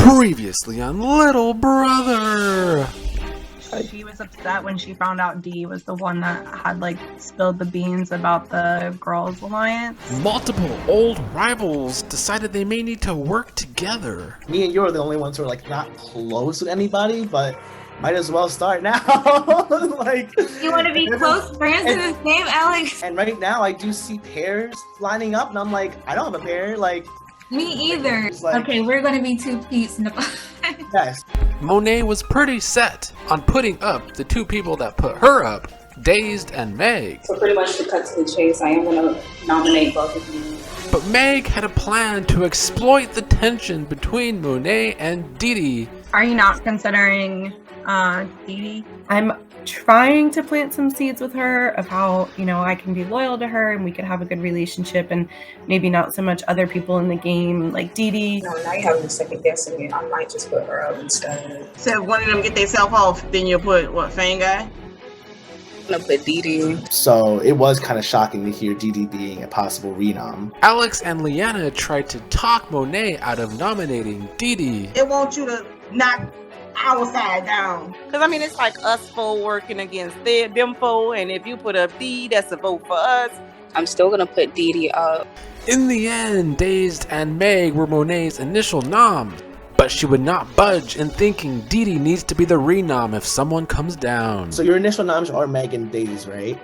Previously on Little Brother. She was upset when she found out Dee was the one that had spilled the beans about the girls' alliance. Multiple old rivals decided they may need to work together. Me and you are the only ones who are not close with anybody, but might as well start now. You want to be close friends in this game, Alex? And right now I do see pairs lining up and I'm like, I don't have a pair. Me either. Okay, we're gonna be two peeps in the Yes. Monet was pretty set on putting up the two people that put her up, Dazed and Meg. So pretty much to cut to the chase, I am gonna nominate both of you. But Meg had a plan to exploit the tension between Monet and Dee Dee. Are you not considering Dee Dee? I'm trying to plant some seeds with her of how, I can be loyal to her and we could have a good relationship and maybe not so much other people in the game like Dee Dee. No, now you're having a second guessing it. I might just put her up instead. So if one of them get themselves off, then you'll put, Fang Guy? I'm gonna put Dee Dee. So it was kind of shocking to hear Dee Dee being a possible renom. Alex and Leanna tried to talk Monet out of nominating Dee Dee. It wants you to knock our side down. Because, it's like us four working against them four, and if you put up D, that's a vote for us. I'm still gonna put Dee Dee up. In the end, Dazed and Meg were Monet's initial noms, but she would not budge in thinking Dee Dee needs to be the renom if someone comes down. So your initial noms are Meg and Days, right?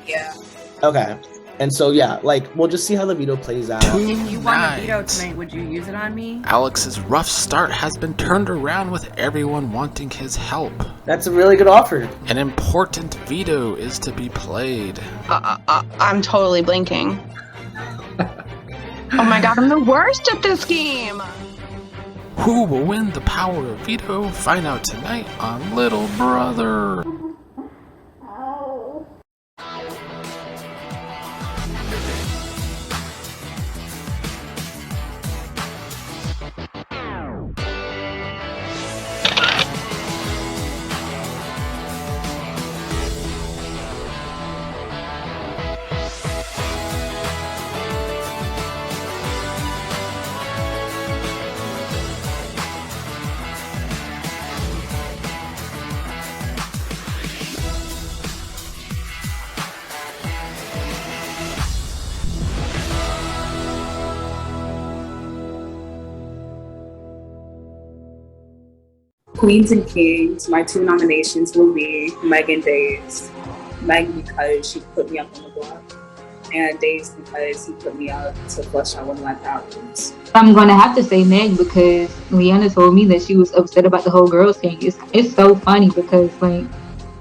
Yeah. Okay. And so, yeah, we'll just see how the veto plays out. If you won a veto tonight, would you use it on me? Alex's rough start has been turned around with everyone wanting his help. That's a really good offer. An important veto is to be played. I'm totally blinking. Oh my god, I'm the worst at this game! Who will win the power of veto? Find out tonight on Little Brother. Queens and Kings, my two nominations will be Meg and Days. Meg because she put me up on the block, and Days because he put me out to flush out one of my problems. I'm gonna have to say Meg because Leanna told me that she was upset about the whole girls thing. It's so funny because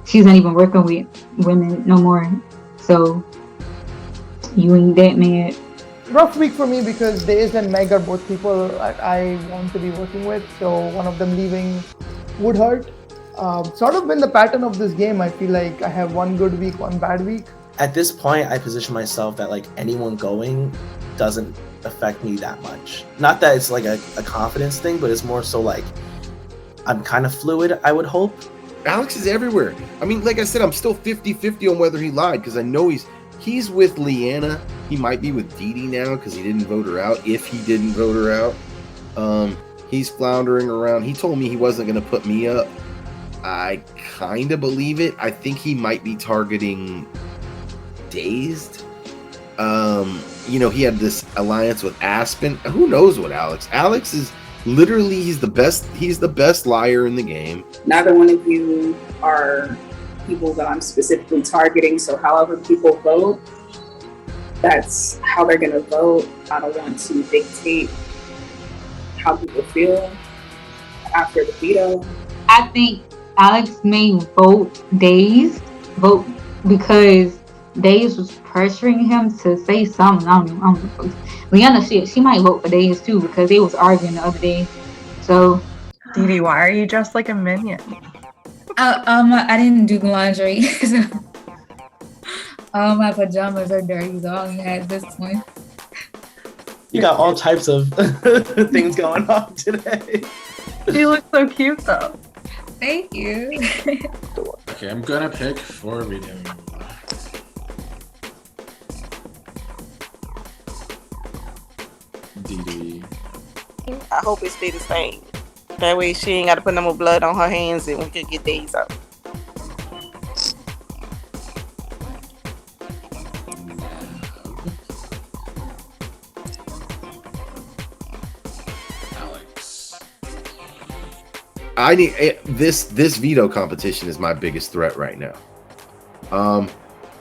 she's not even working with women no more. So you ain't that mad. Rough week for me because Days and Meg are both people that I want to be working with, so one of them leaving would hurt. Sort of been the pattern of this game. I feel like I have one good week, one bad week. At this point, I position myself that anyone going doesn't affect me that much. Not that it's a confidence thing, but it's more so I'm kind of fluid, I would hope. Alex is everywhere. Like I said, I'm still 50-50 on whether he lied because I know he's with Leanna. He might be with Dee Dee now because he didn't vote her out. If he didn't vote her out, he's floundering around. He told me he wasn't going to put me up. I kind of believe it. I think he might be targeting Dazed. He had this alliance with Aspen. Who knows what Alex is literally, he's the best liar in the game. Neither one of you are people that I'm specifically targeting, so however people vote, that's how they're gonna vote. I don't want to dictate how people feel after the veto. I think Alex may vote because Days was pressuring him to say something. I don't know. Leanna, she might vote for Days too because they was arguing the other day. So, Dee Dee, why are you dressed like a minion? I didn't do the laundry. All my pajamas are dirty, so I only had this one. You got all types of things going on today. She looks so cute though. Thank you. Okay, I'm gonna pick for video. Dee Dee. I hope it stay the same. That way she ain't got to put no more blood on her hands and we can get days out. Alex. I need this veto competition is my biggest threat right now.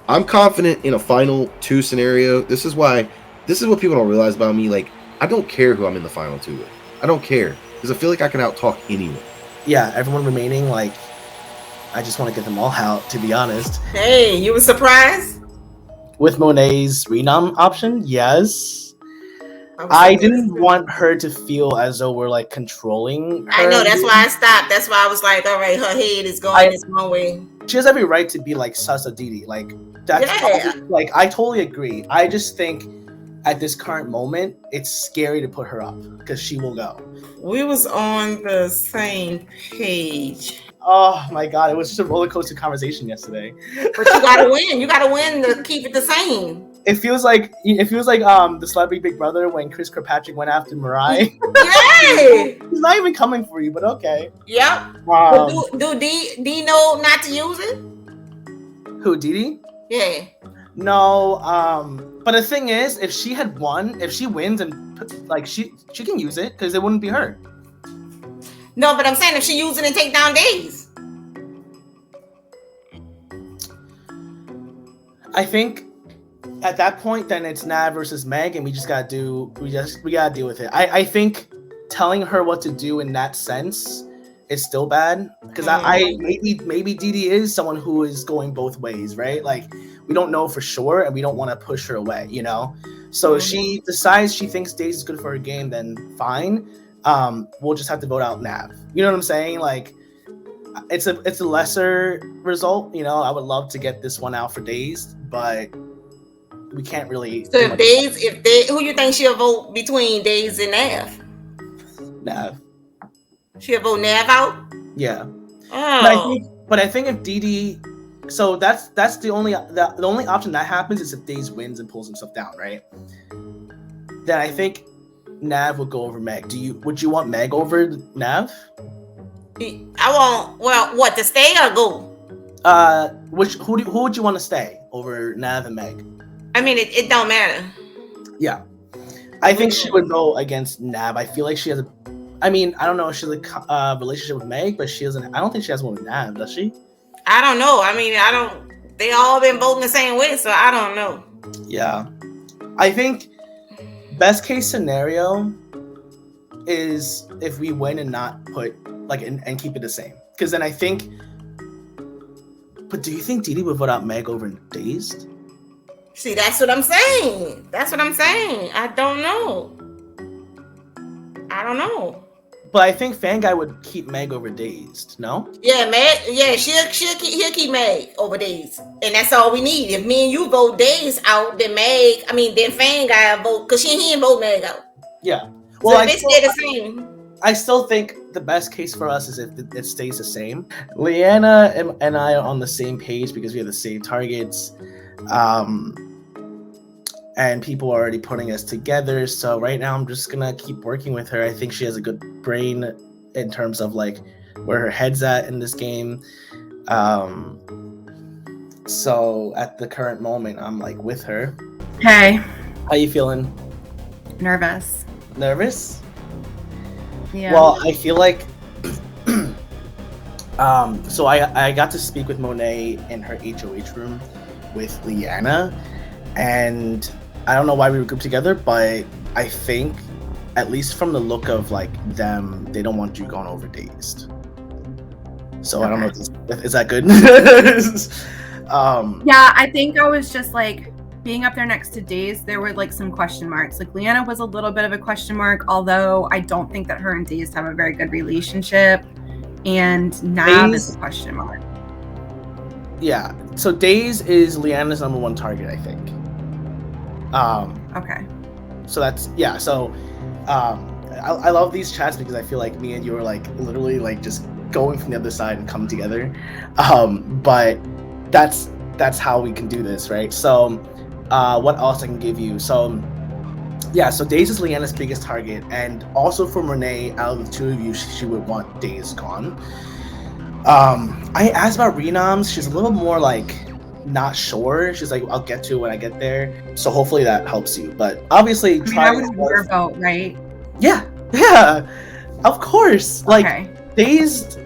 I'm confident in a final 2 scenario. This is what people don't realize about me. Like, I don't care who I'm in the final 2 with. I don't care because I feel like I can out-talk anyone. Yeah, everyone remaining, like, I just want to get them all out, to be honest. Hey, you were surprised? With Monet's renom option, yes. I didn't want her to feel as though we're like controlling her. I know, that's why I stopped. That's why I was like, all right, her head is going this one way. She has every right to be like sus of Didi. Like, that's like, I totally agree. I just think at this current moment, it's scary to put her up because she will go. We was on the same page. Oh my god, it was just a roller coaster conversation yesterday. But you gotta win. You gotta win to keep it the same. It feels like the Celebrity Big Brother when Chris Kirkpatrick went after Mariah. Yeah. He's not even coming for you, but okay. Yep. Do D know not to use it? Who, Didi? Yeah. No, but the thing is, if she had won, if she wins and like she can use it because it wouldn't be her. No, but I'm saying if she use it and take down days. I think at that point, then it's Nav versus Meg, and we gotta deal with it. I think telling her what to do in that sense is still bad because I maybe Didi is someone who is going both ways, right? Like, we don't know for sure, and we don't want to push her away, you know. So if she decides she thinks Days is good for her game, then fine. We'll just have to vote out Nav. You know what I'm saying? Like, it's a lesser result. You know, I would love to get this one out for Days, but we can't really. So who you think she'll vote between Days and Nav? Nav. She'll vote Nav out? Yeah. Oh. But I think if Didi, so that's the only option that happens is if Days wins and pulls himself down, right? Then I think Nav would go over Meg. Would you want Meg over Nav? What, to stay or go? Who would you want to stay over Nav and Meg? I mean, it don't matter. Yeah, I think she would go against Nav. I feel like she has I don't know if she has a relationship with Meg, but she doesn't. I don't think she has one with Nav, does she? I don't know. I mean, they all been voting the same way, so I don't know. Yeah, I think best case scenario is if we win and not put and keep it the same. Because then I think. But do you think Didi would vote out Meg over Dazed? See, that's what I'm saying. I don't know. But I think Fanguy would keep Meg over Dazed, no? Yeah, Meg. Yeah, he'll keep Meg over Dazed, and that's all we need. If me and you vote Dazed out, then then Fanguy vote because he didn't vote Meg out. Yeah. Well, so they stay the same. I still think the best case for us is if it stays the same. Leanna and I are on the same page because we have the same targets. And people are already putting us together. So right now I'm just gonna keep working with her. I think she has a good brain in terms of like where her head's at in this game. So at the current moment, I'm like with her. Hey. How you feeling? Nervous. Nervous? Yeah. Well, I feel like so I got to speak with Monet in her HOH room with Leanna, and I don't know why we were grouped together, but I think at least from the look of like them, they don't want you going over Dazed. So okay. I don't know is that good? Yeah, I think I was just like being up there next to Days, there were like some question marks. Like Leanna was a little bit of a question mark, although I don't think that her and Days have a very good relationship. And Nav is a question mark. Yeah. So Days is Leanna's number one target, I think. Okay. So that's So I love these chats because I feel like me and you are like literally like just going from the other side and come together. But that's how we can do this, right? So what else I can give you? So Yeah, so Days is Leanna's biggest target, and also for Renee, out of the two of you, she would want Days gone. I asked about renoms. She's a little more like not sure. She's like, I'll get to it when I get there. So hopefully that helps you. But obviously, I mean, that would be your vote, right? Yeah, of course. Like Days,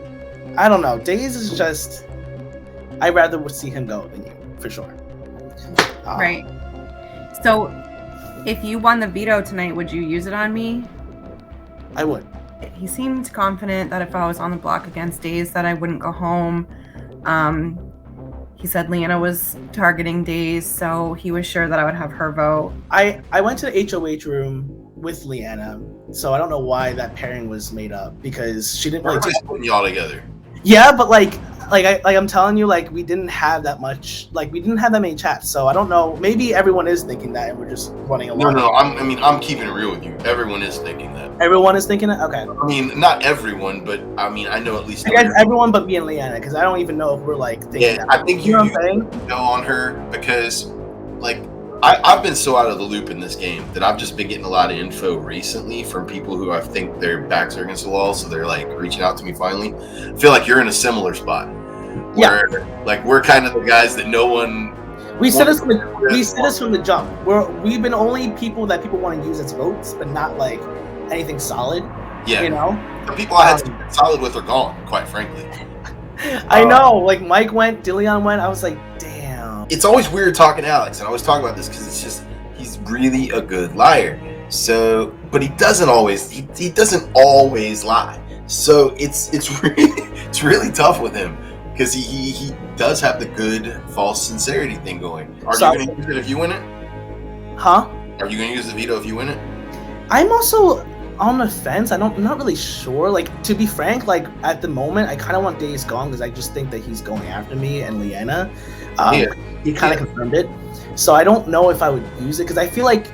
I don't know. Days is just, I rather would see him go than you for sure. Right. So, if you won the veto tonight, would you use it on me? I would. He seemed confident that if I was on the block against Days, that I wouldn't go home. He said Leanna was targeting Days, so he was sure that I would have her vote. I went to the HOH room with Leanna, so I don't know why that pairing was made up, because she didn't really putting y'all together. Yeah, but I'm telling you, like, we didn't have that much, like, we didn't have that many chats, so I don't know. Maybe everyone is thinking that, and we're just running along. No. I'm keeping it real with you. Everyone is thinking that. Everyone is thinking it. Okay. I mean, not everyone, but I mean, I know at least. I guess everyone but me and Leanna, because I don't even know if we're like thinking. Yeah, that. I think you know what I'm saying? Know on her because, like, I've been so out of the loop in this game that I've just been getting a lot of info recently from people who I think their backs are against the wall, so they're like reaching out to me finally. I feel like you're in a similar spot where like we're kind of the guys that no one. We said this from the jump. We've been only people that people want to use as votes, but not like anything solid. Yeah, you know, the people I had solid with are gone. Quite frankly, I know. Like Mike went, Dillion went. I was like, damn. It's always weird talking to Alex, and I always talk about this because it's just he's really a good liar. So, but he doesn't always. He doesn't always lie. So it's really tough with him because he does have the good false sincerity thing going. Are you going to use it if you win it? Huh? Are you going to use the veto if you win it? I'm also on the fence. I'm not really sure. Like, to be frank, like at the moment, I kind of want Days gone because I just think that he's going after me and Leanna. He kind of confirmed it. So I don't know if I would use it because I feel like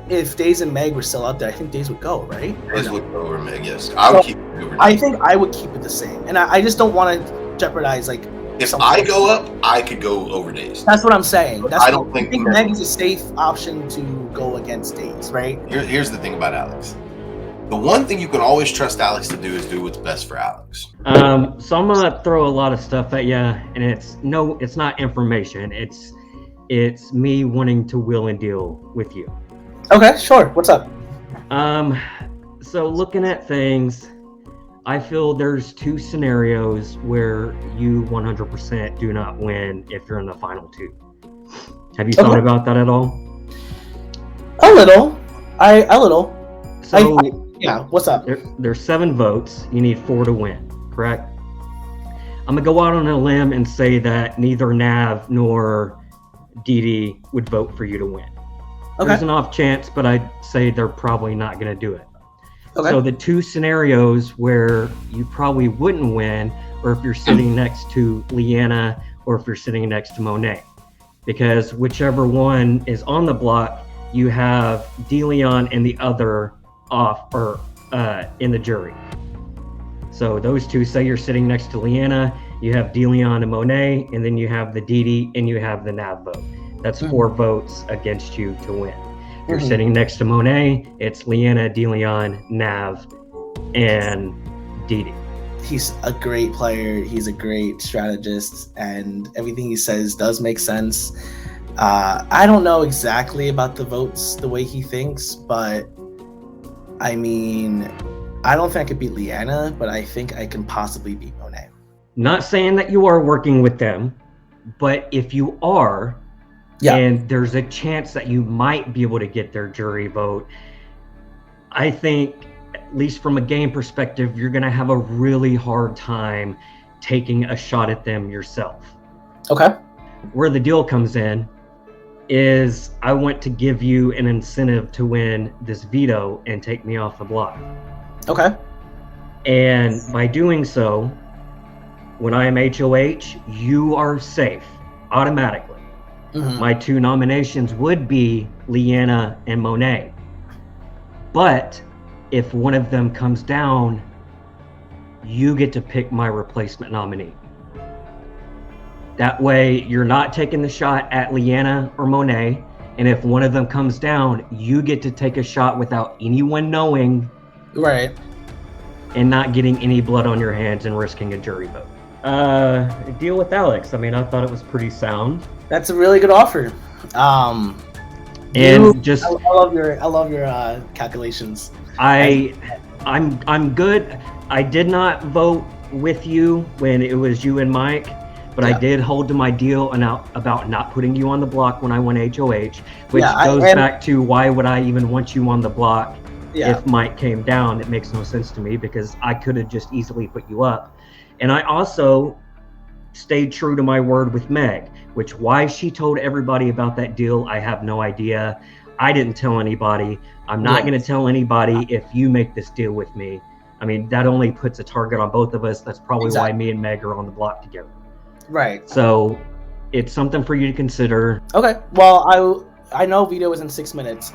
if Days and Meg were still out there, I think Days would go, right? Days would go over Meg, yes. I would keep it over Days. I think I would keep it the same. And I just don't want to jeopardize, like, if I go up, I could go over Days. That's what I'm saying. I don't think Meg is a safe option to go against Days, right? Here's the thing about Alex. The one thing you can always trust Alex to do is do what's best for Alex. So I'm gonna throw a lot of stuff at you, and it's not information. It's me wanting to will and deal with you. Okay, sure. What's up? So looking at things, I feel there's two scenarios where you 100% do not win if you're in the final two. Have you thought about that at all? A little. A little. So yeah, what's up? There's 7 votes. You need 4 to win, correct? I'm gonna go out on a limb and say that neither Nav nor Didi would vote for you to win. Okay. There's an off chance, but I'd say they're probably not gonna do it. Okay. So the two scenarios where you probably wouldn't win, or if you're sitting next to Leanna, or if you're sitting next to Monet, because whichever one is on the block, you have DeLeon and the other off or in the jury. So those two, say you're sitting next to Leanna, you have DeLeon and Monet, and then you have the Didi and you have the Nav vote. That's 4 votes against you to win. If you're sitting next to Monet, it's Leanna, DeLeon, Nav, and Didi. He's a great player. He's a great strategist, and everything he says does make sense. I don't know exactly about the votes, the way he thinks, but I mean, I don't think I could beat Leanna, but I think I can possibly beat Monet. Not saying that you are working with them, but if you are, and there's a chance that you might be able to get their jury vote, I think, at least from a game perspective, you're going to have a really hard time taking a shot at them yourself. Okay. Where the deal comes in is I want to give you an incentive to win this veto and take me off the block. Okay. And by doing so, when I am HOH, you are safe automatically. My 2 nominations would be Leanna and Monet. But if one of them comes down, you get to pick my replacement nominee. That way, you're not taking the shot at Leanna or Monet. And if one of them comes down, you get to take a shot without anyone knowing. Right. And not getting any blood on your hands and risking a jury vote. Deal with Alex. I mean, I thought it was pretty sound. That's a really good offer. And I love your calculations. I'm good. I did not vote with you when it was you and Mike, but I did hold to my deal about not putting you on the block when I won HOH, which goes back to why would I even want you on the block if Mike came down? It makes no sense to me because I could have just easily put you up. And I also stayed true to my word with Meg, which why she told everybody about that deal, I have no idea. I didn't tell anybody. I'm not going to tell anybody if you make this deal with me. I mean, that only puts a target on both of us. That's probably why me and Meg are on the block together. Right. So it's something for you to consider. Okay. Well, I know Veto is in 6 minutes,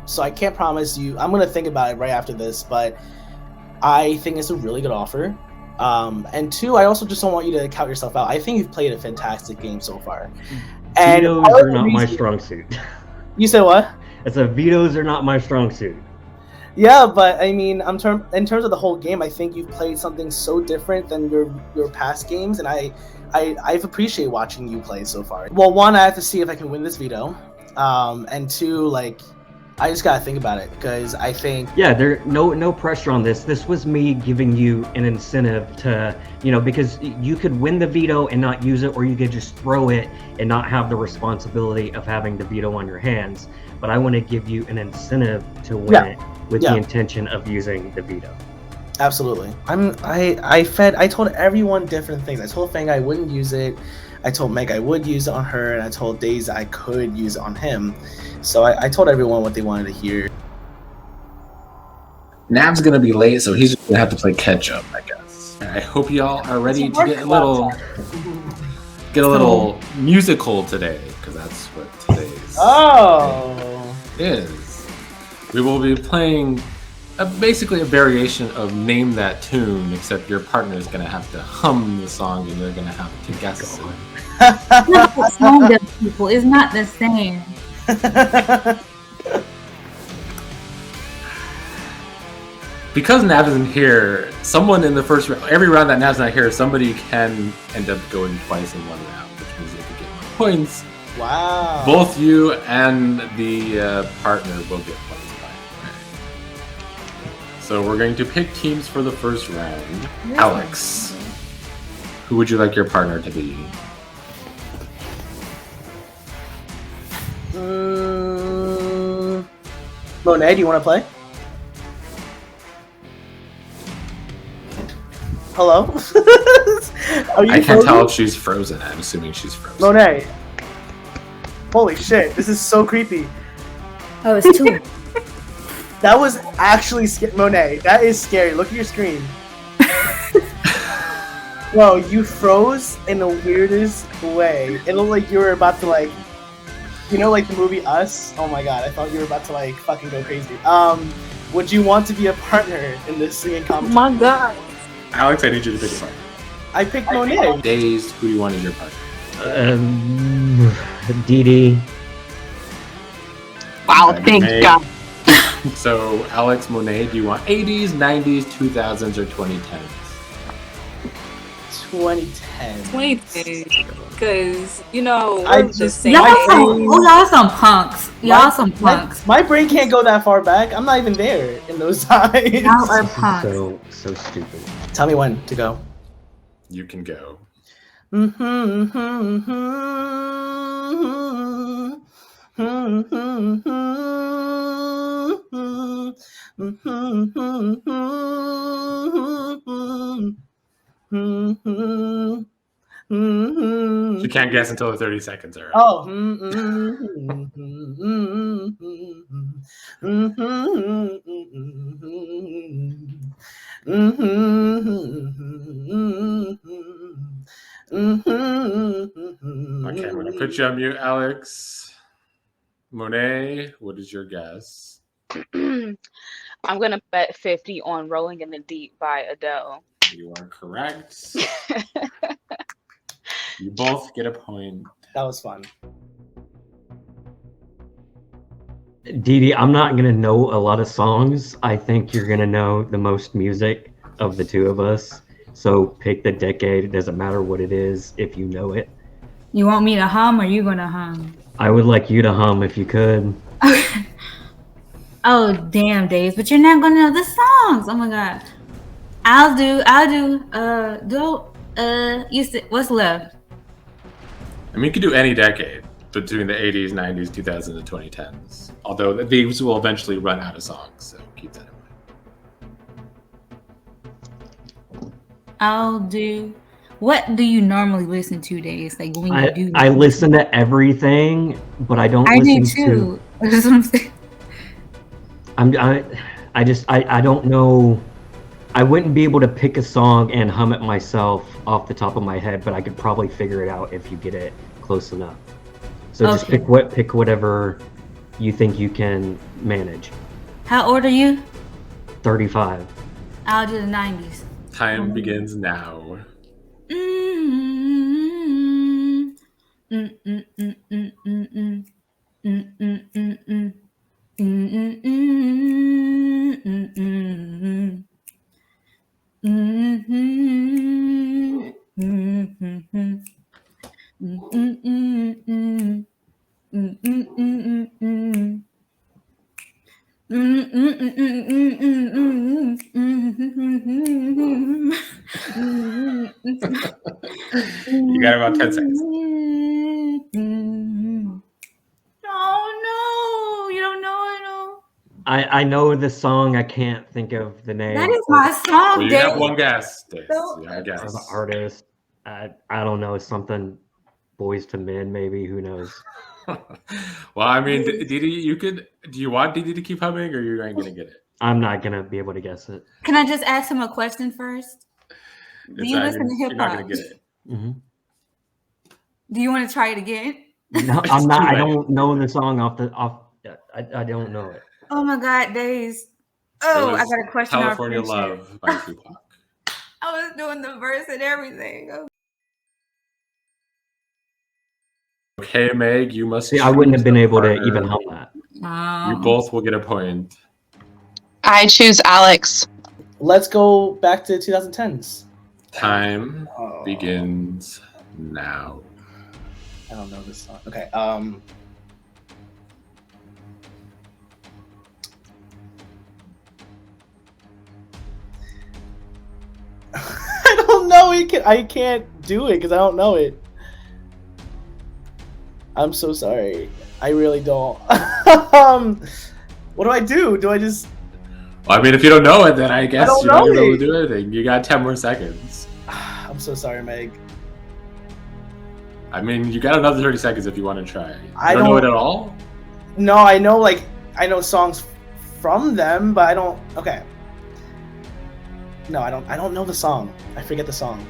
so I can't promise you. I'm going to think about it right after this, but I think it's a really good offer. And two, I also just don't want you to count yourself out. I think you've played a fantastic game so far. And vetoes are not my strong suit. You said what? I said vetoes are not my strong suit. Yeah, but I mean, in terms of the whole game, I think you've played something so different than your past games, and I've appreciated watching you play so far. Well, one, I have to see if I can win this veto, and two, like, I just gotta think about it because I think there no pressure on this. This was me giving you an incentive to, because you could win the veto and not use it, or you could just throw it and not have the responsibility of having the veto on your hands. But I want to give you an incentive to win it with the intention of using the veto. Absolutely. I told everyone different things. I told Fang I wouldn't use it. I told Meg I would use it on her, and I told Daze I could use it on him. So I told everyone what they wanted to hear. Nav's gonna be late, so he's just gonna have to play catch up, I guess. I hope y'all are ready to get a little musical today, because that's what today's is. We will be playing basically a variation of Name That Tune, except your partner is gonna have to hum the song and you're gonna have to guess it. It's not the song that people. It's not the same. Because Nav isn't here, someone in the first round, every round that Nav's not here, somebody can end up going twice in one round, which means they could get more points. Wow. Both you and the partner will get points by it. So we're going to pick teams for the first round. Alex, who would you like your partner to be? Monet, do you want to play? Hello? I can't tell if she's frozen. I'm assuming she's frozen. Monet. Holy shit, this is so creepy. Oh, it's two. That was actually Monet, that is scary. Look at your screen. Bro, you froze in the weirdest way. It looked like you were about to like the movie Us? Oh my god, I thought you were about to like fucking go crazy. Would you want to be a partner in this singing competition? Oh my god. Alex, I need you to pick a partner. I picked Monet. Daze, who do you want as your partner? Dee. Wow, thank God. So, Alex, Monet, do you want 80s, 90s, 2000s, or 2010s? 2010. 2010. Because, we're the same. Y'all some punks. Y'all some punks. My brain can't go that far back. I'm not even there in those times. Y'all are punks. So stupid. Tell me when to go. You can go. She can't guess until the 30 seconds are up. Oh. Okay, I'm going to put you on mute, Alex. Monet, what is your guess? I'm going to bet 50 on Rolling in the Deep by Adele. You are correct. You both get a point. That was fun. Dee, I'm not gonna know a lot of songs. I think you're gonna know the most music of the two of us. So pick the decade. It doesn't matter what it is if you know it. You want me to hum or you gonna hum? I would like you to hum if you could. Oh damn, Days, but you're not gonna know the songs. Oh my god. I'll do. What's left? I mean, you could do any decade between the 80s, 90s, 2000s, and 2010s. Although these will eventually run out of songs, so keep that in mind. I'll do. What do you normally listen to, Days? Like when you do. I listen to everything, but I don't I do listen too. to. That's what I'm saying. I don't know. I wouldn't be able to pick a song and hum it myself off the top of my head, but I could probably figure it out if you get it close enough. So just pick whatever you think you can manage. How old are you? 35. I'll do the 90s. Time begins now. You got about 10 seconds. Oh no, you don't know it all. I know the song. I can't think of the name. That is my song. Well, you have one guess. Dave. So, You have a guess. The artist. I don't know. Something Boys to Men, maybe. Who knows? Well, I mean, Didi, you could. Do you want Didi to keep humming, or you're not going to get it? I'm not gonna be able to guess it. Can I just ask him a question first? Do you listen to hip You're not hop? going to get it. Mm-hmm. Do you want to try it again? No, I'm not. I don't know the song off. I don't know it. Oh my God, Days. Oh, I got a question. California Love by Tupac. I was doing the verse and everything. Okay, Meg, you must. See, I wouldn't have been able to even hum that. You both will get a point. I choose Alex. Let's go back to 2010s. Time begins now. I don't know this song. Okay. I don't know. I can't do it because I don't know it. I'm so sorry. I really don't. What do I do? Do I just? Well, I mean, if you don't know it, then I guess you're not know gonna be able it. to do anything. You got 10 more seconds. I'm so sorry, Meg. I mean, you got another 30 seconds if you want to try. You I don't know it don't- at all? No, I know songs from them, but I don't. Okay. No, I don't know the song. I forget the song.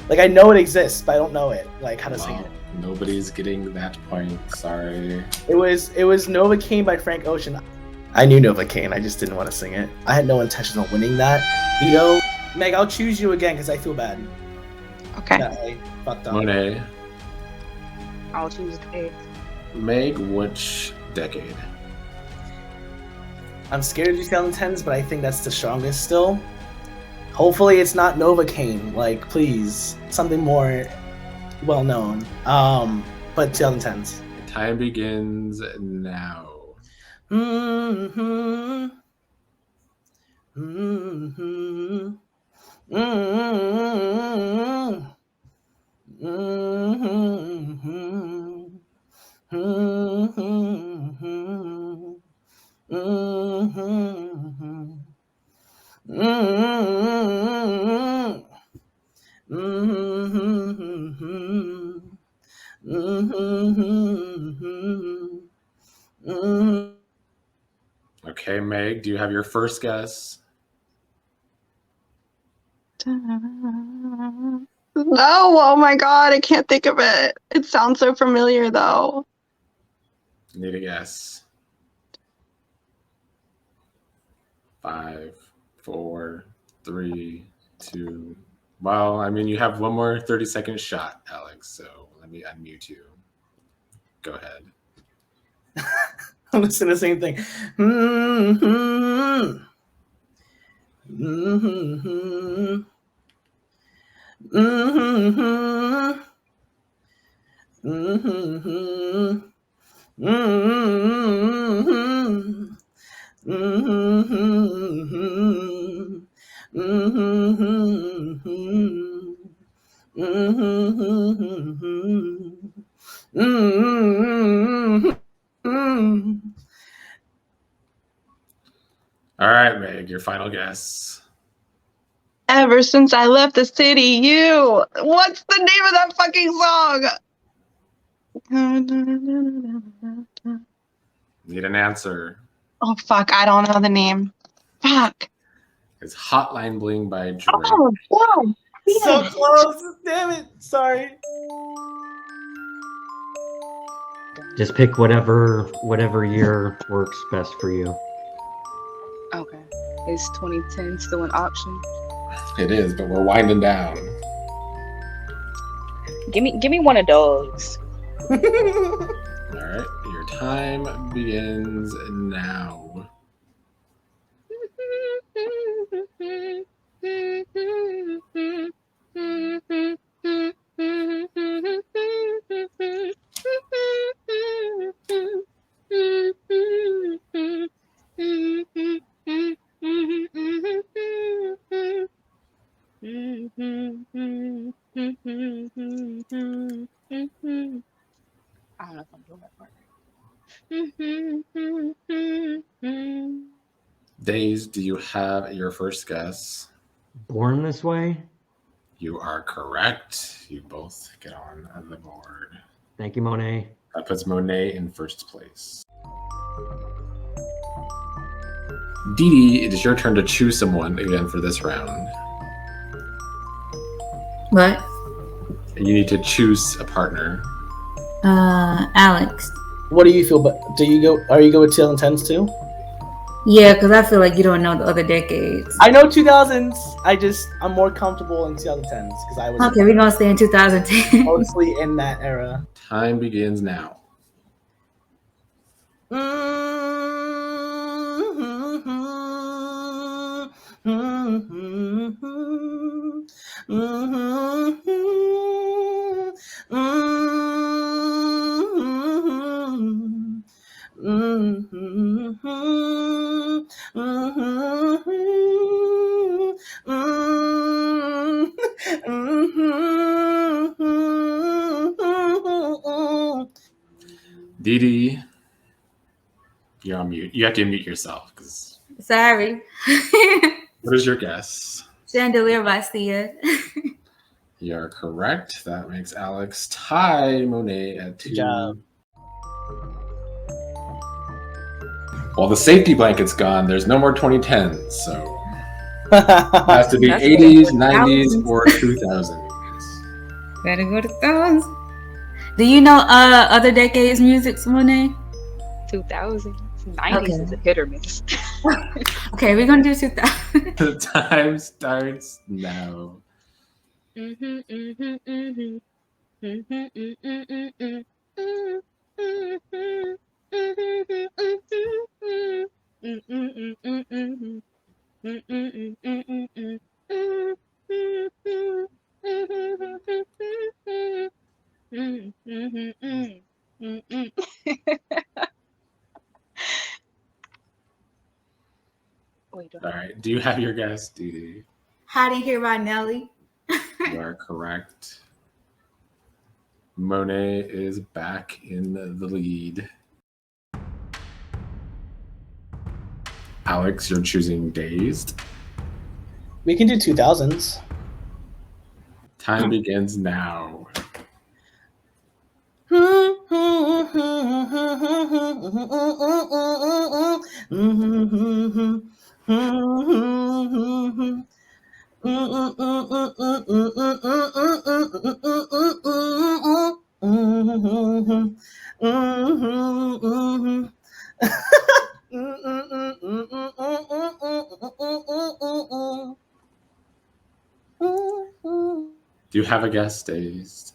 Like I know it exists, but I don't know it. Like how to sing it. Nobody's getting that point. Sorry. It was Novocaine by Frank Ocean. I knew Novocaine, I just didn't want to sing it. I had no intention of winning that. Veto. Meg, I'll choose you again because I feel bad. Okay. That I fucked up. Monet. I'll choose Dave. Meg, which decade? I'm scared of 2010s, but I think that's the strongest still. Hopefully it's not Novocaine, like please. Something more well known. But 2010s. Time begins now. Mm-hmm. Mm-hmm. Mm-hmm. Okay, Meg, do you have your first guess? No, oh my god, I can't think of it. It sounds so familiar though. Need a guess. 5, 4, 3, 2. Well, I mean, you have one more 30-second shot, Alex. So let me unmute you. Go ahead. I'm listening to the same thing. Mm-hmm. Mm-hmm. Mm-hmm. Mm-hmm. Mm-hmm. All right, Meg, your final guess. Ever since I left the city, you. What's the name of that fucking song? Need an answer. Oh fuck, I don't know the name. Fuck. It's Hotline Bling by Drake. Oh god. So close. Damn it. Sorry. Just pick whatever year works best for you. Okay. Is 2010 still an option? It is, but we're winding down. Give me one of those. All right, your time begins now. I don't know if I'm doing that part. Days, do you have your first guess? Born This Way? You are correct. You both get on the board. Thank you, Monet. That puts Monet in first place. Dee Dee, it is your turn to choose someone again for this round. What? You need to choose a partner. Alex. What do you feel? But are you go with 2010s too? Yeah, because I feel like you don't know the other decades. I know 2000s. I'm more comfortable in 2010s because I was Okay, we're gonna stay in 2010. mostly in that era. Time begins now. Dee Dee, you're on mute. You have to mute yourself. Sorry. What is your guess? Chandelier by Sia. You're correct. That makes Alex tie Monet at 2. Good job. Well, the safety blanket's gone. There's no more 2010s, so it has to be 80s, 90s, or 2000s. Better go to those. Do you know other decades music, Monet? 2000s. 90s is a hit or miss. Okay, we're gonna do 2000. The time starts now. Wait, all right. Do you have your guess, Dee Dee? Hiding Here by Nelly. You are correct. Monet is back in the lead. Alex, you're choosing Dazed. We can do 2000s. Time begins now. Do you have a guess, Dazed?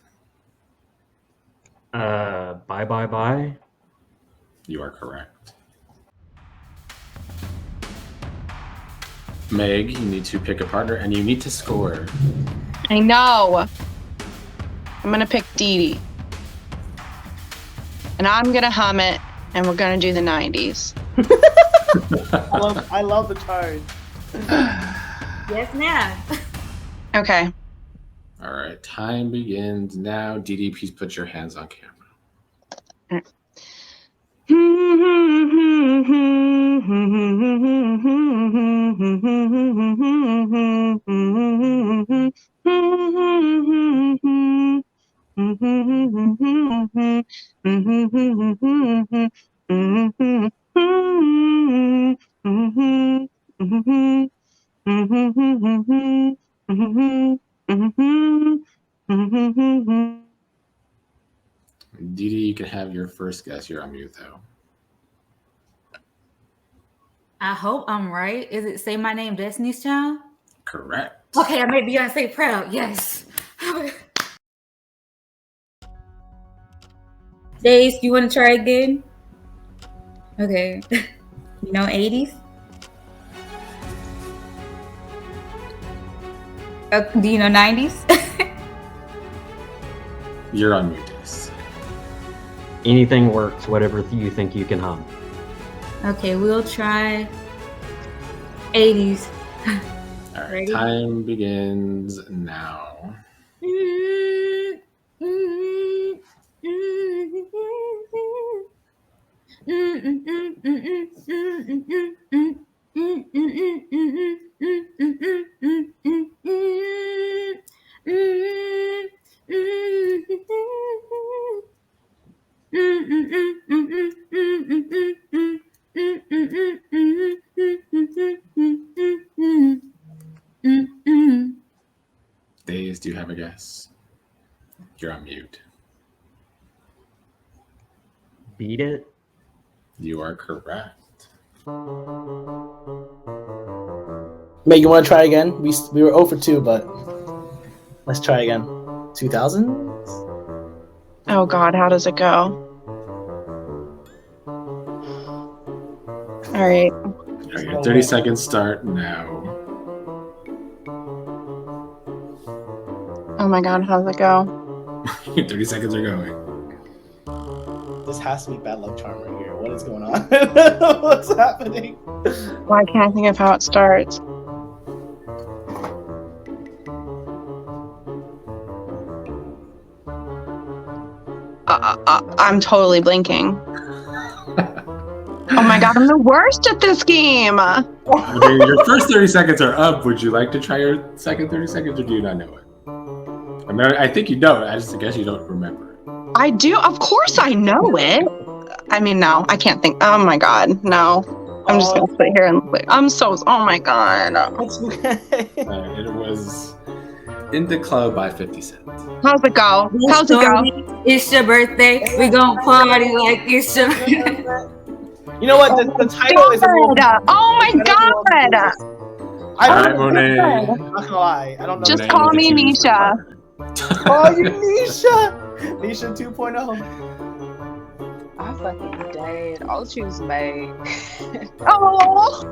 Bye Bye Bye. You are correct. Meg, you need to pick a partner and you need to score. I know. I'm gonna pick Dee Dee. And I'm gonna hum it, and we're gonna do the 90s. I love the charge. Yes, ma'am. Okay. All right, time begins now. Dee Dee, please put your hands on camera. Dee Dee, you can have your first guess. You're on mute, though. I hope I'm right. Is it Say My Name, Destiny's Child? Correct. Okay, I made Beyonce proud. Yes. Days, you want to try again? Okay. You know 80s? Do you know 90s? You're on mute, Days. Anything works, whatever you think you can hum. Okay, we'll try 80s. All right, Ready? time begins now. Days, do you have a guess? You're on mute. Beat It? You are correct. Meg, you want to try again? We were 0 for 2, but let's try again. 2000? Oh God, how does it go? All right. All right, 30 seconds start now. Oh my God, how does it go? 30 seconds are going. This has to be bad luck charm right here. What is going on? What's happening? Why can't I think of how it starts? I'm totally blinking. Oh my God, I'm the worst at this game. Okay, your first 30 seconds are up. Would you like to try your second 30 seconds, or do you not know it? I mean, I think you know it. I just guess you don't remember. I do. Of course I know it. I mean, no, I can't think. Oh my God, no. I'm just going to sit here and I'm so, oh my God. It was In the Club by 50 Cent. How's it go? How's it go? It's your birthday. We gon' party like it's your You know what? The title is a little. Oh my God. All right, Monet. I'm not gonna lie. I don't know. Just call me Nisha. Oh, you Nisha. Nisha 2.0. I'm fucking dead. I'll choose Meg. Oh.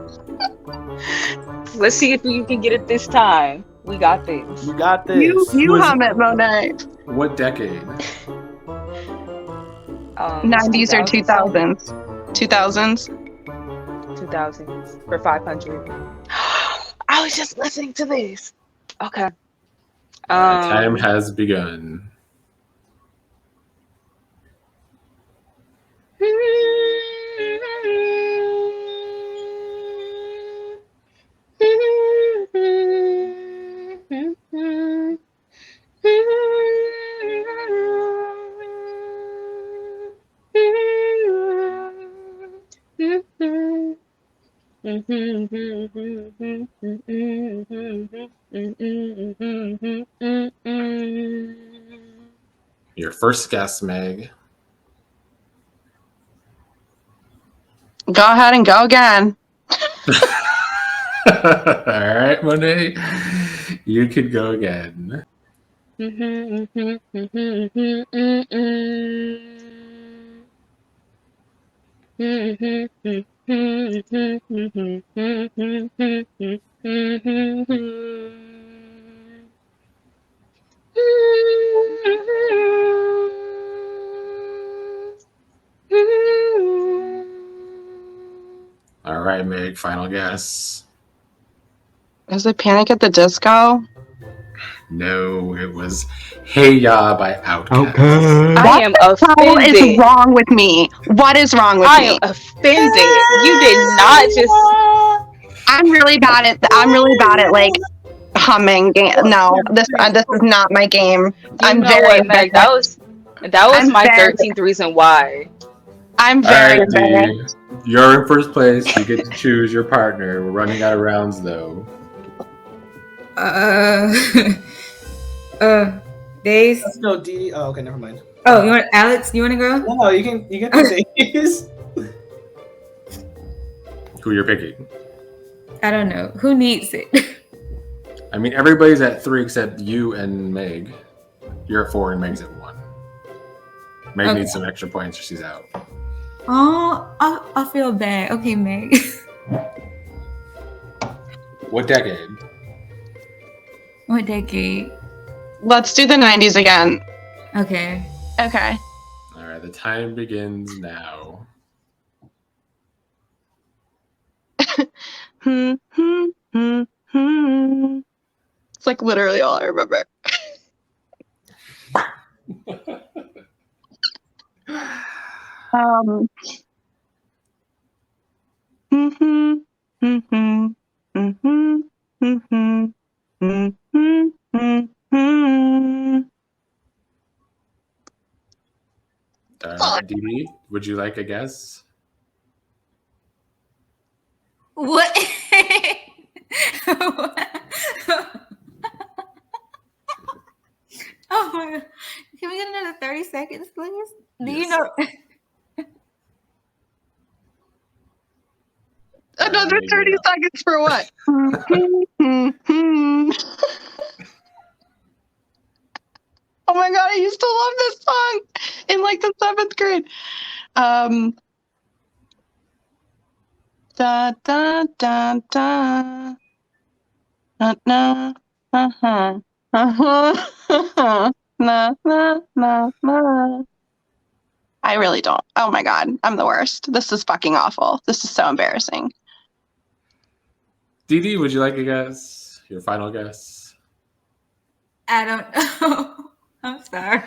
Let's see if you can get it this time. We got this. You got this. You hum it, Monet. What decade? 90s or 2000s? 2000s? 2000s for 500. I was just listening to this. Okay. Time has begun. Your first guess, Meg. Go ahead and go again. All right, Monet. You could go again. All right, Meg, final guess. Is it Panic at the Disco? No, it was Hey Ya by Outkast. I am What the hell is offended. wrong with me? What is wrong with I am me? offended. You did not just. I'm really bad at like humming. No, this is not my game. You I'm know very what, Meg? That embarrassed. was I'm my very 13th reason why. I'm All very right, embarrassed. D. You're in first place. You get to choose your partner. We're running out of rounds, though. Days. Let's go, D. Oh, okay, never mind. Oh, you want Alex? You want to go? No, you can do Days. Who you're picking? I don't know. Who needs it? I mean, everybody's at 3 except you and Meg. You're at 4 and Meg's at 1. Meg Okay. needs some extra points or she's out. Oh, I feel bad. Okay, Meg. What decade? What decade? Let's do the 90s again. Okay. Okay. All right, the time begins now. It's like literally all I remember. Dee, would you like a guess? What? Oh my god. Can we get another 30 seconds, please? Do you know? Another 30 seconds for what? Oh my god, I used to love this song in like the 7th grade. Da da da da. Na na. I really don't. Oh my god, I'm the worst. This is fucking awful. This is so embarrassing. Dee, would you like a guess? Your final guess? I don't know. I'm sorry.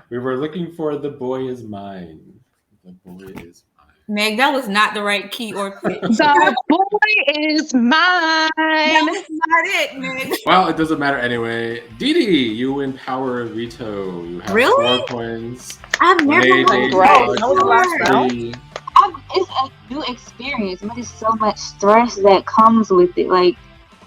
We were looking for The Boy Is Mine. The Boy Is Mine. Meg, that was not the right key or pitch. The boy is mine. That was not it, Meg. Well, it doesn't matter anyway. Dee, you win Power of Veto. You have Really? 4 points. I've never Renee, won Days, Great. Alex, That was the last round? 3. It's a new experience, but it's so much stress that comes with it. Like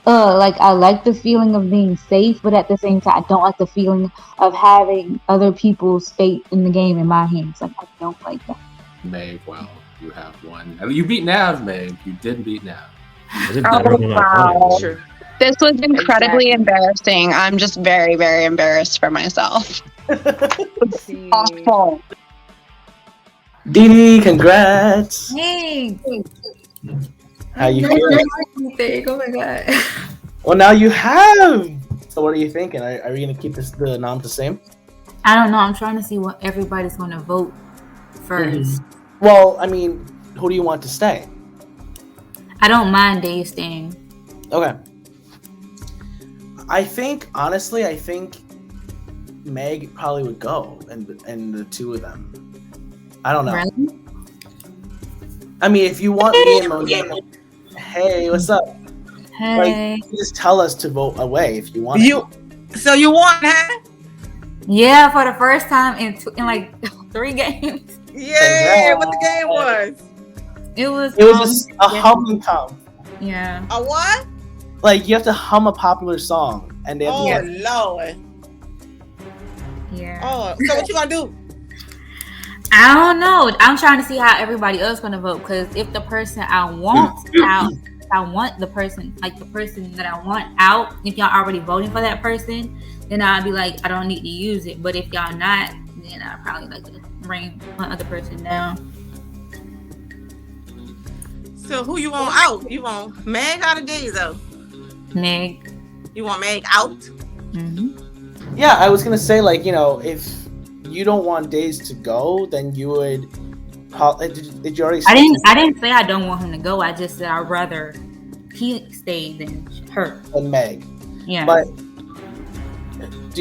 I like the feeling of being safe, but at the same time, I don't like the feeling of having other people's fate in the game in my hands. Like, I don't like that. Meg, well, you have 1. You beat Nav, Meg. You did beat Nav. Wow. This was incredibly embarrassing. I'm just very, very embarrassed for myself. It's awful. Dee, congrats. Hey. How you feeling? Oh my god. Well, now you have. So, what are you thinking? Are we gonna keep the nom the same? I don't know. I'm trying to see what everybody's going to vote first. Well, I mean, who do you want to stay? I don't mind Dave staying. Okay. I think Meg probably would go, and the two of them. I don't know. Really? I mean, if you want me and Monet, hey, what's up? Hey. Like, you just tell us to vote away if you want. So you want, huh? Yeah, for the first time in like 3 games. Yeah, what the game was? It was a humming comp. Yeah. A what? Like, you have to hum a popular song, and they have Oh to get. Lord. Yeah. Oh, so what you gonna do? I don't know. I'm trying to see how everybody else gonna vote, because if the person I want out, I want the person that I want out. If y'all already voting for that person, then I'd be like, I don't need to use it. But if y'all not, then I probably like to bring one other person down. So who you want out? You want Meg out of Days out? Meg. You want Meg out? Mm-hmm. Yeah, I was gonna say, like, you know, if you don't want Days to go, then you would. Did you already? I didn't say I don't want him to go. I just said I'd rather he stay than her. Than Meg. Yeah. But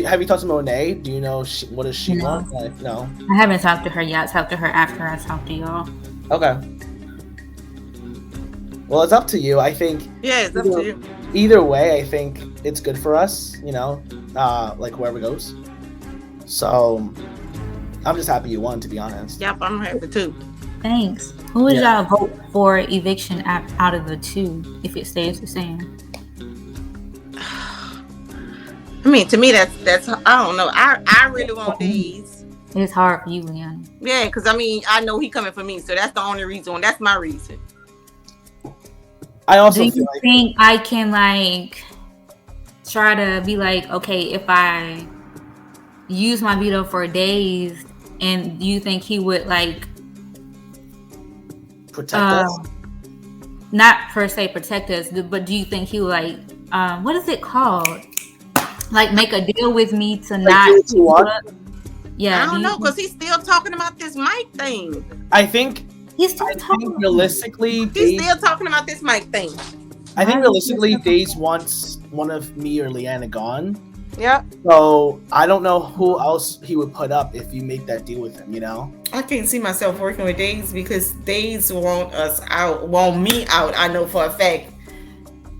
have you talked to Monet? Do you know what does she want? No. I haven't talked to her yet. I talked to her after I talked to y'all. Okay. Well, it's up to you. I think. Yeah, it's up to you. Either way, I think it's good for us. You know, like whoever goes. So, I'm just happy you won, to be honest. Yep, I'm happy too. Thanks. Who would y'all vote for eviction out of the two if it stays the same? I mean, to me, that's I don't know. I really want Days. It's hard for you, Leanna. Yeah, because I mean, I know he coming for me, so that's the only reason. That's my reason. I also do you think I can like try to be like, okay, if I use my veto for Days, and you think he would like protect us? Not per se protect us, but do you think he would like what is it called? Like make a deal with me to not Yeah, I don't know, because he's still talking about this mic thing. I think he's still talking. Realistically, he's still talking about this mic thing. I think realistically, Days wants one of me or Leanna gone. Yeah. So I don't know who else he would put up if you make that deal with him. You know. I can't see myself working with Days because Days want us out, want me out. I know for a fact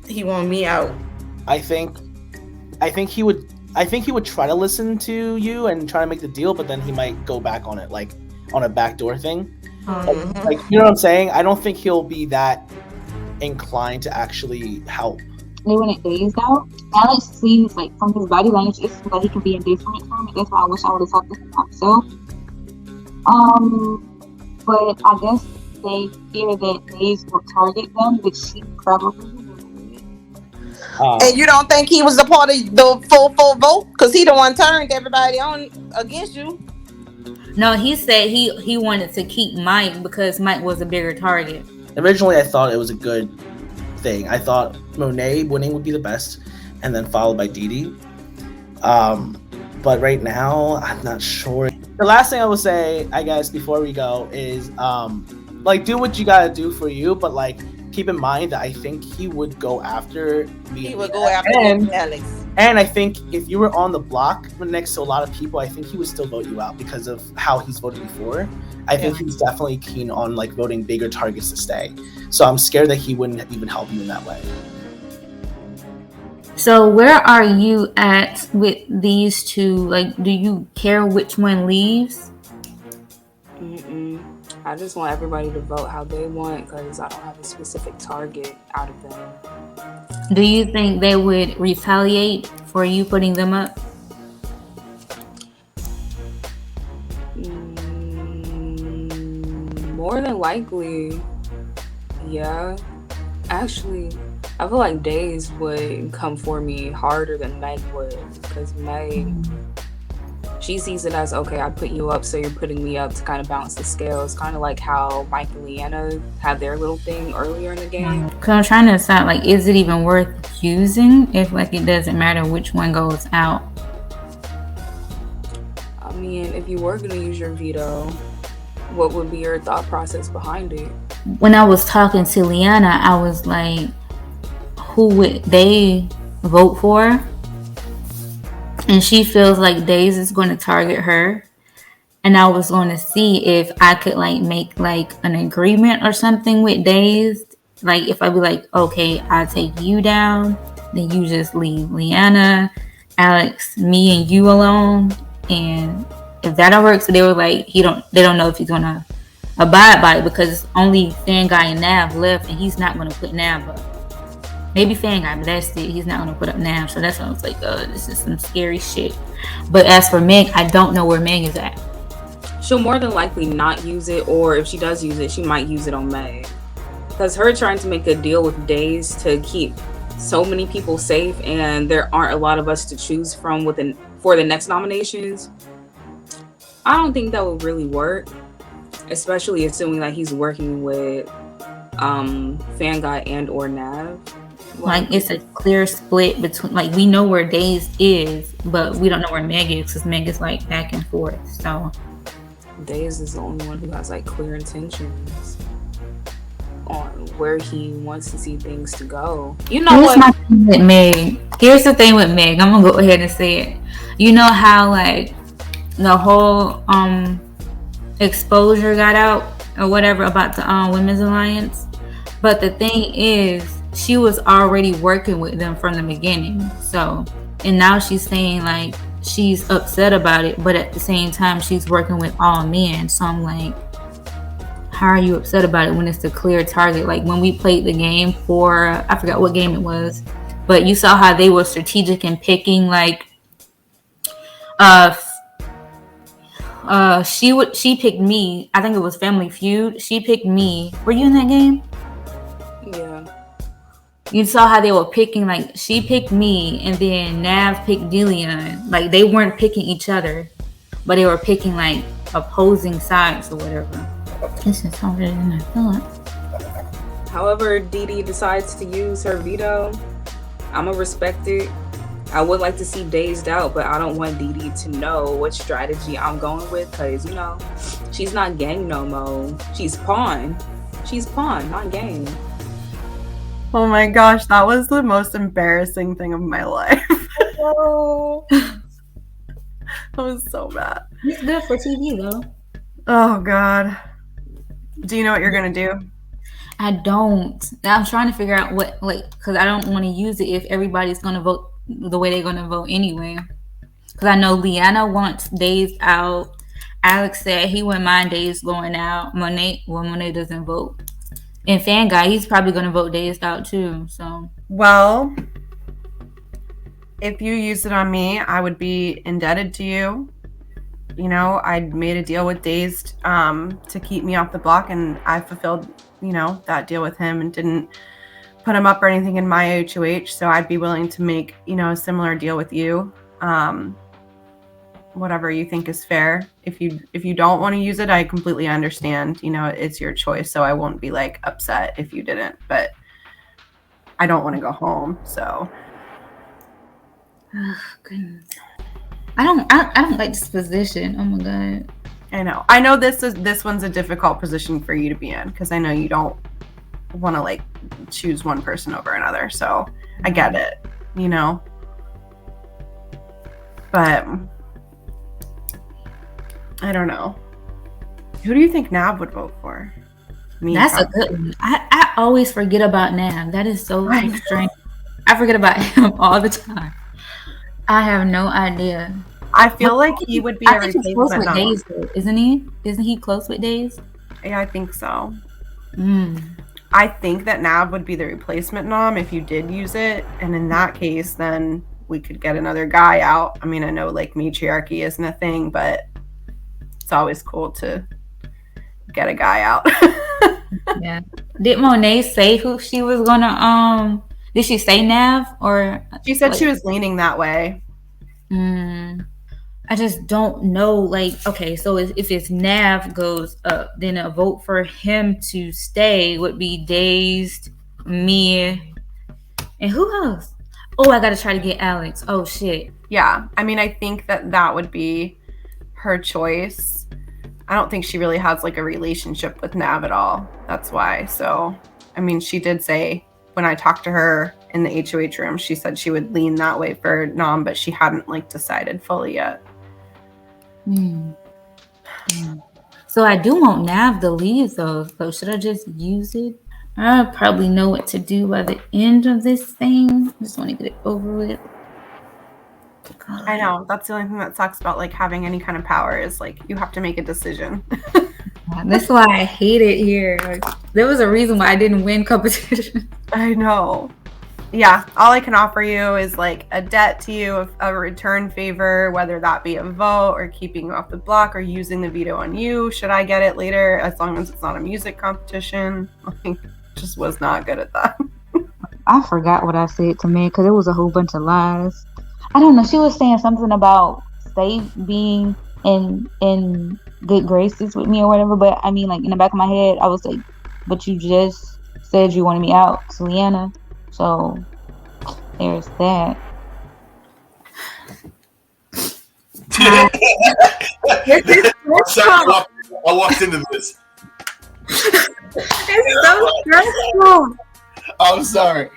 he want me out. I think he would try to listen to you and try to make the deal, but then he might go back on it, like on a backdoor thing. Mm-hmm. Like, you know what I'm saying? I don't think he'll be that inclined to actually help. They wanted Days out. Alex seems like from his body language, it seems like he can be indifferent from it. That's why I wish I would have talked to him myself. But I guess they fear that Days will target them, which she probably will. And you don't think he was a part of the full vote? Because he the one turned everybody on against you. No, he said he wanted to keep Mike because Mike was a bigger target. Originally, I thought it was a good thing. I thought Monet winning would be the best, and then followed by Dee. But right now, I'm not sure. The last thing I will say, I guess, before we go is, like, do what you gotta do for you, but like, keep in mind that I think he would go after me. He would go after Alex. And I think if you were on the block next to a lot of people, I think he would still vote you out because of how he's voted before. I think he's definitely keen on like voting bigger targets to stay. So I'm scared that he wouldn't even help you in that way. So where are you at with these two? Like, do you care which one leaves? I just want everybody to vote how they want because I don't have a specific target out of them. Do you think they would retaliate for you putting them up? More than likely, yeah. Actually, I feel like Days would come for me harder than Meg would because Meg, she sees it as, okay, I put you up, so you're putting me up to kind of balance the scales. Kind of like how Mike and Leanna had their little thing earlier in the game. Because I'm trying to decide, like, is it even worth using if, like, it doesn't matter which one goes out? I mean, if you were going to use your veto, what would be your thought process behind it? When I was talking to Leanna, I was like, who would they vote for? And she feels like Days is going to target her. And I was going to see if I could like make like an agreement or something with Days. Like if I'd be like, okay, I'll take you down. Then you just leave Leanna, Alex, me and you alone. And if that works, they were like, they don't know if he's going to abide by it because only Fan Guy and Nav left and he's not going to put Nav up. Maybe Fan Guy, but that's it. He's not going to put up Nav. So that's why I was like, this is some scary shit. But as for Meg, I don't know where Meg is at. She'll more than likely not use it, or if she does use it, she might use it on Meg. Because her trying to make a deal with Days to keep so many people safe and there aren't a lot of us to choose from for the next nominations, I don't think that would really work. Especially assuming that he's working with Fan Guy and or Nav. Like it's a clear split between, like, we know where Days is, but we don't know where Meg is, because Meg is like back and forth. So Days is the only one who has like clear intentions on where he wants to see things to go. You know here's my thing with Meg. Here's the thing with Meg. I'm gonna go ahead and say it. You know how like the whole exposure got out or whatever about the Women's Alliance, but the thing is, she was already working with them from the beginning. So, and now she's saying like she's upset about it, but at the same time she's working with all men. So I'm like, how are you upset about it when it's a clear target? Like when we played the game for, I forgot what game it was, but you saw how they were strategic in picking like she picked me. I think it was Family Feud. She picked me. Were you in that game? Yeah. You saw how they were picking, like she picked me and then Nav picked Dillian. Like they weren't picking each other, but they were picking like opposing sides or whatever. This is harder than I thought. However Didi decides to use her veto, I'ma respect it. I would like to see Dazed out, but I don't want Didi to know what strategy I'm going with, because, you know, she's not gang no more. She's pawn. She's pawn, not gang. Oh my gosh, that was the most embarrassing thing of my life. Oh. I was so bad. It's good for TV though. Oh God. Do you know what you're gonna do? I don't. I'm trying to figure out what, like, because I don't want to use it if everybody's gonna vote the way they're gonna vote anyway. Because I know Leanna wants Days out. Alex said he wouldn't mind Days going out. Monet doesn't vote. And Fan Guy, he's probably gonna vote Days out too. So, well, if you used it on me, I would be indebted to you. You know, I made a deal with Dazed to keep me off the block, and I fulfilled, you know, that deal with him and didn't put him up or anything in my HOH. So I'd be willing to make, you know, a similar deal with you. Whatever you think is fair. If you don't want to use it, I completely understand. You know, it's your choice. So I won't be like upset if you didn't. But I don't want to go home. So. Oh, goodness. I don't like this position. Oh my God. I know this one's a difficult position for you to be in, because I know you don't want to like choose one person over another. So I get it, you know. But I don't know. Who do you think Nav would vote for? Me. That's probably a good one. I always forget about Nav. That is so strange. I forget about him all the time. I have no idea. I feel like he would be a replacement. He's close with Days, though, isn't he? Isn't he close with Days? Yeah, I think so. I think that Nav would be the replacement nom if you did use it, and in that case, then we could get another guy out. I mean, I know like matriarchy isn't a thing, but it's always cool to get a guy out. Yeah. Did Monet say who she was gonna did she say Nav, or she said she was leaning that way? I just don't know. Like, okay, so if it's Nav goes up, then a vote for him to stay would be Dazed, me, and who else? Oh, I gotta try to get Alex. Oh shit. Yeah, I mean, I think that would be her choice. I don't think she really has like a relationship with Nav at all. That's why. So, I mean, she did say when I talked to her in the HOH room, she said she would lean that way for nom, but she hadn't like decided fully yet. So I do want Nav to leave though. So should I just use it? I probably know what to do by the end of this thing. Just want to get it over with. God. I know. That's the only thing that sucks about like having any kind of power is like you have to make a decision. That's why I hate it here. Like, there was a reason why I didn't win competition. I know. Yeah, all I can offer you is like a debt to you, a return favor, whether that be a vote or keeping you off the block or using the veto on you. Should I get it later, as long as it's not a music competition? Like, just was not good at that. I forgot what I said to Meg because it was a whole bunch of lies. I don't know. She was saying something about Stay being in good graces with me or whatever. But I mean, like in the back of my head, I was like, "But you just said you wanted me out to Leanna. So there's that. I walked into this. It's so stressful. I'm sorry.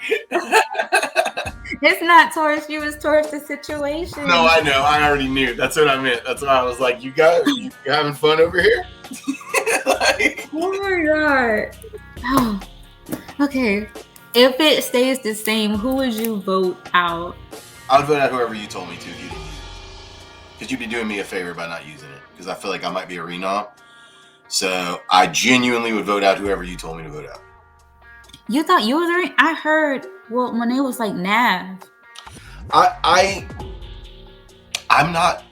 It's not towards you, it's towards the situation. No, I know. I already knew. That's what I meant. That's why I was like, you having fun over here? Oh my god. Oh. Okay. If it stays the same, who would you vote out? I would vote out whoever you told me to, Edie. Because you'd be doing me a favor by not using it. Because I feel like I might be a renom. So I genuinely would vote out whoever you told me to vote out. You thought you was I heard Monet was like Nav. I'm not.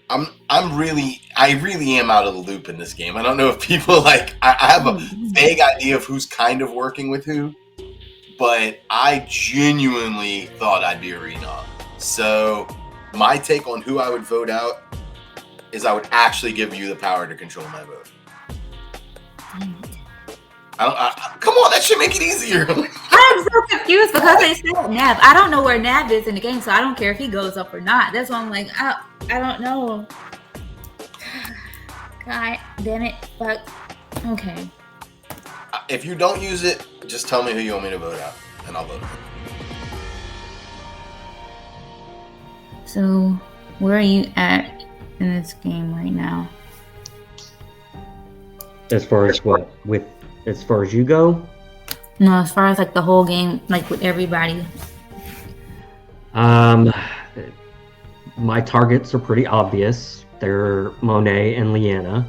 I really am out of the loop in this game. I don't know if people I have a vague idea of who's kind of working with who, but I genuinely thought I'd be a renom. So my take on who I would vote out is I would actually give you the power to control my vote. Come on, that should make it easier. I'm so confused because they said Nav. I don't know where Nav is in the game, so I don't care if he goes up or not. That's why I'm like, I don't know. God damn it. Fuck. Okay. If you don't use it, just tell me who you want me to vote out, and I'll vote. So, where are you at in this game right now? As far as what? As far as you go? No, as far as like the whole game, like with everybody. My targets are pretty obvious. They're Monet and Leanna.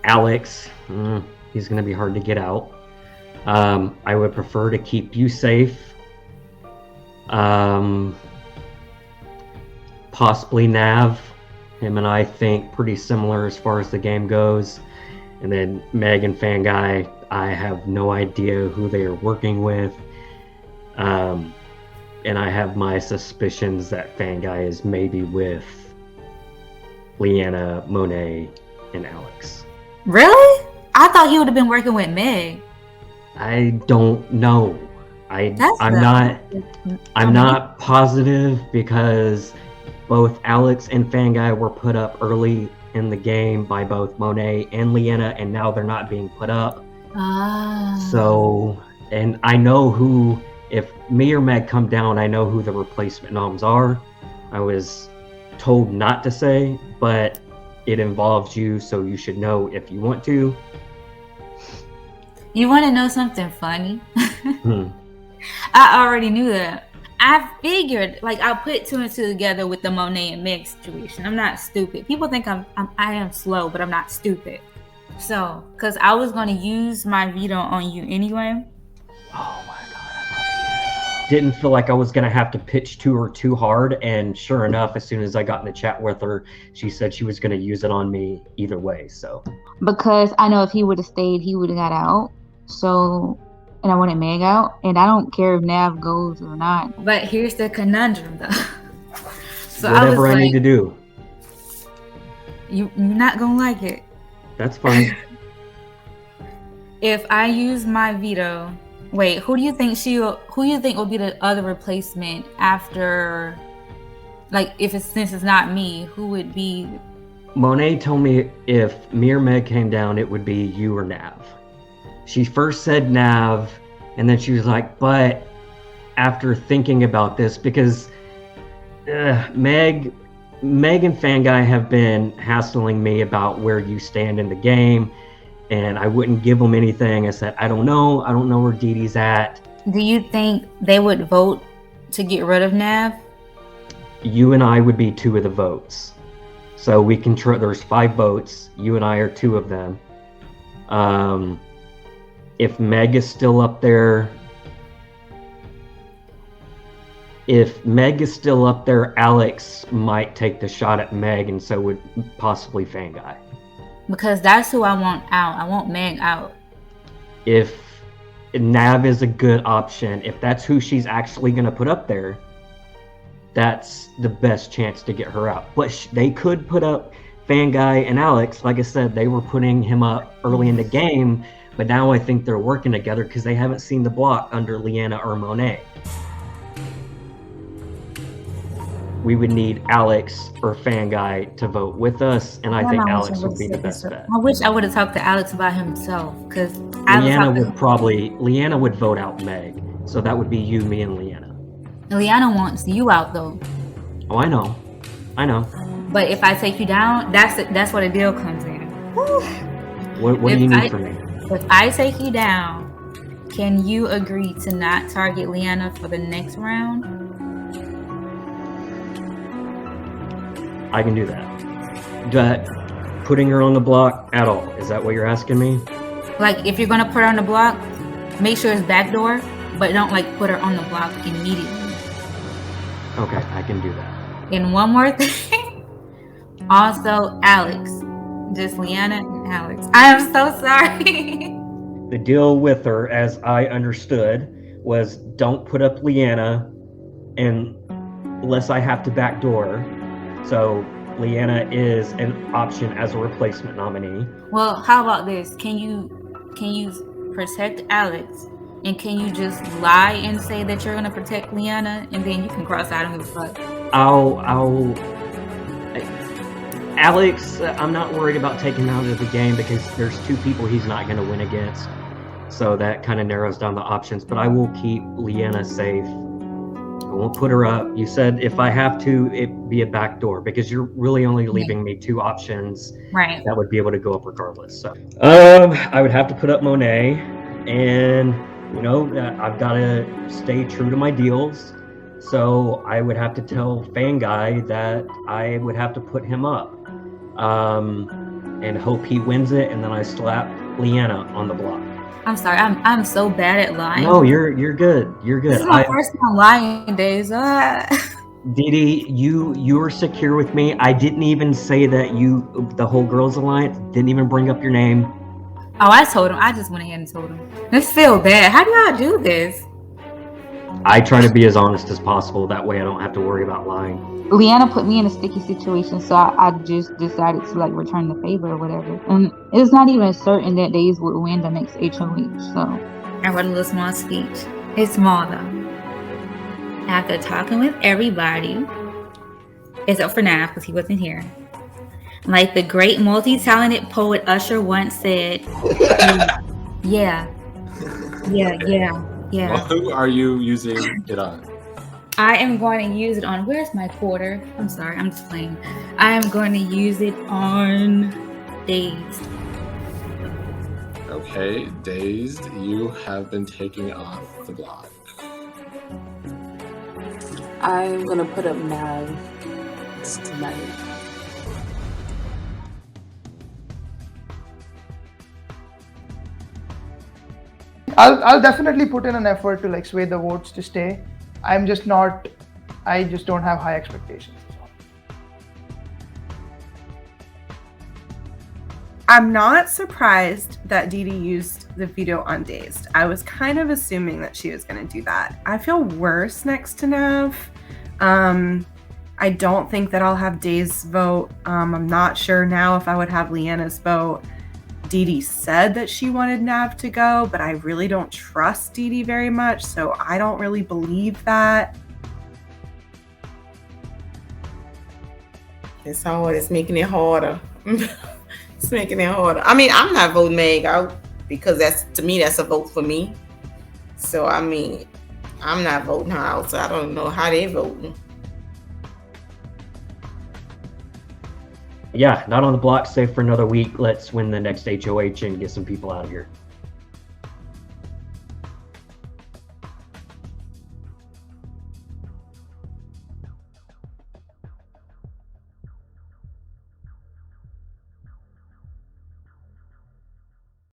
Alex, he's going to be hard to get out. I would prefer to keep you safe. Possibly Nav. Him and I think pretty similar as far as the game goes. And then Meg and Fanguy, I have no idea who they are working with. And I have my suspicions that Fanguy is maybe with Leanna, Monet, and Alex. Really? I thought he would have been working with Meg. I don't know. I'm not positive because both Alex and Fanguy were put up early in the game by both Monet and Leanna, and now they're not being put up. So, and I know who, if me or Meg come down, I know who the replacement noms are. I was told not to say, but it involves you, so you should know if you want to. You want to know something funny? I already knew that. I figured, I put two and two together with the Monet and Meg situation. I'm not stupid. People think I am slow, but I'm not stupid. So, because I was going to use my veto on you anyway. Oh my god, didn't feel like I was going to have to pitch to her too hard, and sure enough, as soon as I got in the chat with her, she said she was going to use it on me either way, so. Because I know if he would have stayed, he would have got out. So... and I wanted Meg out, and I don't care if Nav goes or not. But here's the conundrum, though. So whatever I need to do. You're not gonna like it. That's fine. If I use my veto, wait, who do you think will be the other replacement after? Since it's not me, who would be? Monet told me if me or Meg came down, it would be you or Nav. She first said Nav, and then she was like, but after thinking about this, because Meg and Fanguy have been hassling me about where you stand in the game, and I wouldn't give them anything. I said, I don't know where Dee Dee's at. Do you think they would vote to get rid of Nav? You and I would be two of the votes. So we can there's 5 votes. You and I are 2 of them. If Meg is still up there, Alex might take the shot at Meg, and so would possibly Fanguy. Because that's who I want out. I want Meg out. If Nav is a good option, if that's who she's actually going to put up there, that's the best chance to get her out. But they could put up Fanguy and Alex, like I said, they were putting him up early in the game, but now I think they're working together because they haven't seen the block under Leanna or Monet. We would need Alex or Fanguy to vote with us, and I think Alex would be the best bet. I wish I would have talked to Alex about himself, because Leanna would vote out Meg, so that would be you, me, and Leanna. Leanna wants you out though. Oh, I know. But if I take you down, that's where the deal comes in. What do you need from me? If I take you down, can you agree to not target Leanna for the next round? I can do that. But putting her on the block at all, is that what you're asking me? Like, if you're gonna put her on the block, make sure it's backdoor, but don't like put her on the block immediately. Okay, I can do that. And one more thing. Also, Alex. Just Leanna and Alex. I am so sorry. The deal with her, as I understood, was don't put up Leanna unless I have to backdoor. So Leanna is an option as a replacement nominee. Well, how about this? Can you protect Alex, and can you just lie and say that you're gonna protect Leanna, and then you can cross out and give a fuck? Alex, I'm not worried about taking him out of the game because there's two people he's not going to win against. So that kind of narrows down the options, but I will keep Leanna safe. I won't put her up. You said if I have to, it be a backdoor because you're really only leaving me two options that would be able to go up regardless. So I would have to put up Monet, and I've got to stay true to my deals. So I would have to tell Fanguy that I would have to put him up and hope he wins it, and then I slap Leanna on the block. I'm sorry, I'm so bad at lying. No, you're good. You're good. This is my first time lying days. Didi, you were secure with me. I didn't even say that the whole Girls Alliance, didn't even bring up your name. Oh, I told him. I just went ahead and told him. This feels bad. How do y'all do this? I try to be as honest as possible. That way I don't have to worry about lying. Leanna put me in a sticky situation, so I just decided to return the favor or whatever. And it's not even certain that Days would win the next HOH. So I wrote a little small speech. It's small though. After talking with everybody, except for Nav because he wasn't here. Like the great multi-talented poet Usher once said, yeah. Well, who are you using it on? I am going to use it on, where's my quarter? I'm sorry, I'm just playing. I am going to use it on Dazed. Okay, Dazed, you have been taken off the block. I'm going to put up Nav tonight. I'll definitely put in an effort to sway the votes to stay. I just don't have high expectations. I'm not surprised that Didi used the veto on Dazed. I was kind of assuming that she was going to do that. I feel worse next to Nav. I don't think that I'll have Dazed vote. I'm not sure now if I would have Leanna's vote. Didi said that she wanted Nav to go, but I really don't trust Didi very much, so I don't really believe that. It's hard. It's making it harder. It's making it harder. I mean, I'm not voting Meg out because to me, that's a vote for me. So, I mean, I'm not voting her out, so I don't know how they voting. Yeah, not on the block, safe for another week. Let's win the next HOH and get some people out of here.